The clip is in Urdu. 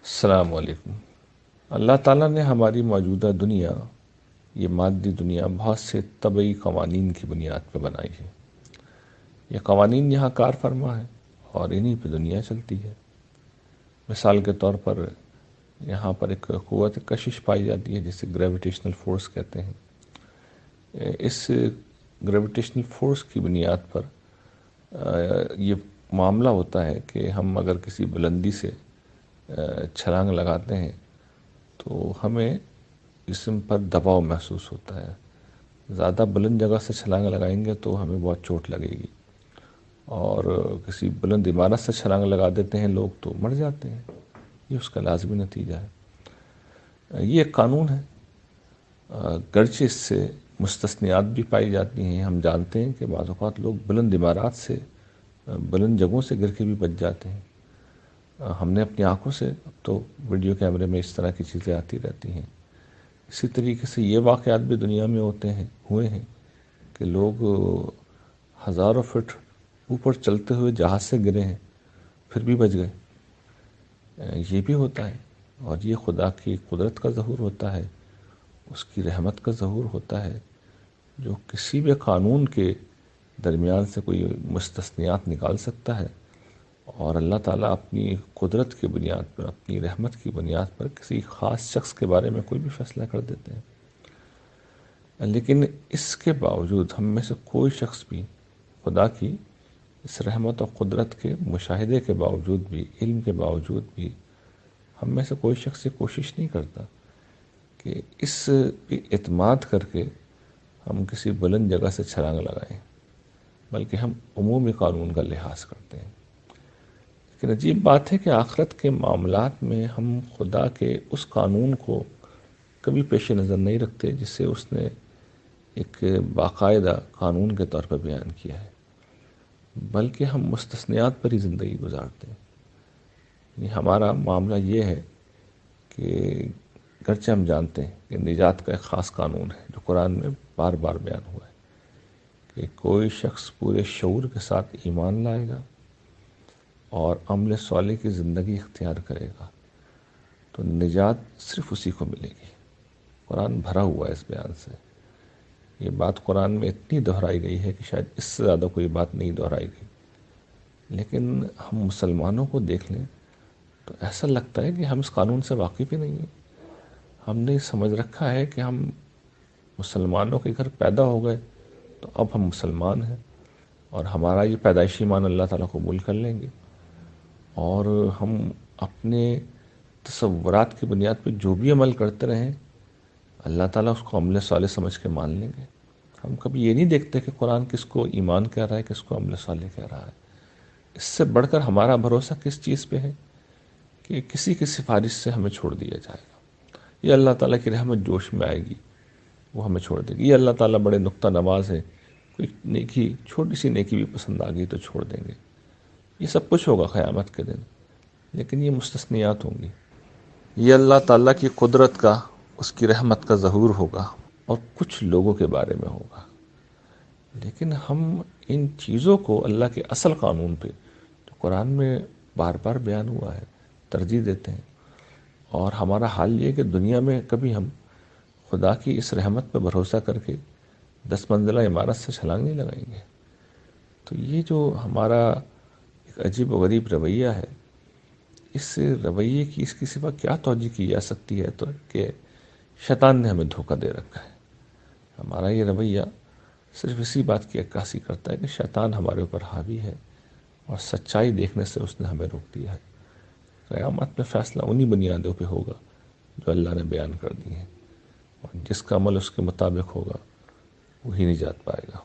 السلام علیکم۔ اللہ تعالیٰ نے ہماری موجودہ دنیا، یہ مادی دنیا، بہت سے طبعی قوانین کی بنیاد پہ بنائی ہے۔ یہ قوانین یہاں کار فرما ہے اور انہی پہ دنیا چلتی ہے۔ مثال کے طور پر یہاں پر ایک قوت کشش پائی جاتی ہے جسے گریویٹیشنل فورس کہتے ہیں۔ اس گریویٹیشنل فورس کی بنیاد پر یہ معاملہ ہوتا ہے کہ ہم اگر کسی بلندی سے چھلانگ لگاتے ہیں تو ہمیں جسم پر دباؤ محسوس ہوتا ہے۔ زیادہ بلند جگہ سے چھلانگ لگائیں گے تو ہمیں بہت چوٹ لگے گی، اور کسی بلند عمارت سے چھلانگ لگا دیتے ہیں لوگ تو مر جاتے ہیں۔ یہ اس کا لازمی نتیجہ ہے۔ یہ ایک قانون ہے، گرچہ اس سے مستثنیات بھی پائی جاتی ہیں۔ ہم جانتے ہیں کہ بعض اوقات لوگ بلند عمارات سے، بلند جگہوں سے گر کے بھی بچ جاتے ہیں۔ ہم نے اپنی آنکھوں سے، اب تو ویڈیو کیمرے میں اس طرح کی چیزیں آتی رہتی ہیں، اسی طریقے سے یہ واقعات بھی دنیا میں ہوئے ہیں کہ لوگ ہزاروں فٹ اوپر چلتے ہوئے جہاز سے گرے ہیں پھر بھی بچ گئے۔ یہ بھی ہوتا ہے، اور یہ خدا کی قدرت کا ظہور ہوتا ہے، اس کی رحمت کا ظہور ہوتا ہے، جو کسی بھی قانون کے درمیان سے کوئی مستثنیات نکال سکتا ہے، اور اللہ تعالیٰ اپنی قدرت کی بنیاد پر، اپنی رحمت کی بنیاد پر کسی خاص شخص کے بارے میں کوئی بھی فیصلہ کر دیتے ہیں۔ لیکن اس کے باوجود ہم میں سے کوئی شخص بھی خدا کی اس رحمت و قدرت کے مشاہدے کے باوجود بھی، علم کے باوجود بھی، ہم میں سے کوئی شخص یہ کوشش نہیں کرتا کہ اس پہ اعتماد کر کے ہم کسی بلند جگہ سے چھلانگ لگائیں، بلکہ ہم عمومی قانون کا لحاظ کرتے ہیں۔ لیکن عجیب بات ہے کہ آخرت کے معاملات میں ہم خدا کے اس قانون کو کبھی پیش نظر نہیں رکھتے جسے اس نے ایک باقاعدہ قانون کے طور پر بیان کیا ہے، بلکہ ہم مستثنیات پر ہی زندگی گزارتے ہیں۔ یعنی ہمارا معاملہ یہ ہے کہ گرچہ ہم جانتے ہیں کہ نجات کا ایک خاص قانون ہے جو قرآن میں بار بار بیان ہوا ہے کہ کوئی شخص پورے شعور کے ساتھ ایمان لائے گا اور عمل صالح کی زندگی اختیار کرے گا تو نجات صرف اسی کو ملے گی۔ قرآن بھرا ہوا ہے اس بیان سے۔ یہ بات قرآن میں اتنی دہرائی گئی ہے کہ شاید اس سے زیادہ کوئی بات نہیں دہرائی گئی، لیکن ہم مسلمانوں کو دیکھ لیں تو ایسا لگتا ہے کہ ہم اس قانون سے واقف ہی نہیں ہیں۔ ہم نے سمجھ رکھا ہے کہ ہم مسلمانوں کے گھر پیدا ہو گئے تو اب ہم مسلمان ہیں، اور ہمارا یہ پیدائشی ایمان اللہ تعالیٰ قبول کر لیں گے، اور ہم اپنے تصورات کی بنیاد پہ جو بھی عمل کرتے رہیں اللہ تعالیٰ اس کو عمل صالح سمجھ کے مان لیں گے۔ ہم کبھی یہ نہیں دیکھتے کہ قرآن کس کو ایمان کہہ رہا ہے، کس کو عمل صالح کہہ رہا ہے۔ اس سے بڑھ کر ہمارا بھروسہ کس چیز پہ ہے کہ کسی کی سفارش سے ہمیں چھوڑ دیا جائے گا، یہ اللہ تعالیٰ کی رحمت جوش میں آئے گی، وہ ہمیں چھوڑ دے گی، یہ اللہ تعالیٰ بڑے نقطہ نواز ہے، کوئی نیکی، چھوٹی سی نیکی بھی پسند آ گئی تو چھوڑ دیں گے۔ یہ سب کچھ ہوگا قیامت کے دن، لیکن یہ مستثنیات ہوں گی۔ یہ اللہ تعالیٰ کی قدرت کا، اس کی رحمت کا ظہور ہوگا، اور کچھ لوگوں کے بارے میں ہوگا۔ لیکن ہم ان چیزوں کو اللہ کے اصل قانون پہ جو قرآن میں بار بار بیان ہوا ہے ترجیح دیتے ہیں، اور ہمارا حال یہ ہے کہ دنیا میں کبھی ہم خدا کی اس رحمت پہ بھروسہ کر کے 10 منزلہ عمارت سے چھلانگ نہیں لگائیں گے۔ تو یہ جو ہمارا ایک عجیب و غریب رویہ ہے، اس رویے کی، اس کی سوا کیا توجہ کی جا سکتی ہے تو کہ شیطان نے ہمیں دھوکہ دے رکھا ہے۔ ہمارا یہ رویہ صرف اسی بات کی عکاسی کرتا ہے کہ شیطان ہمارے اوپر حاوی ہے، اور سچائی دیکھنے سے اس نے ہمیں روک دیا ہے۔ قیامت میں فیصلہ انہی بنیادوں پہ ہوگا جو اللہ نے بیان کر دی ہیں، اور جس کا عمل اس کے مطابق ہوگا وہی نجات پائے گا۔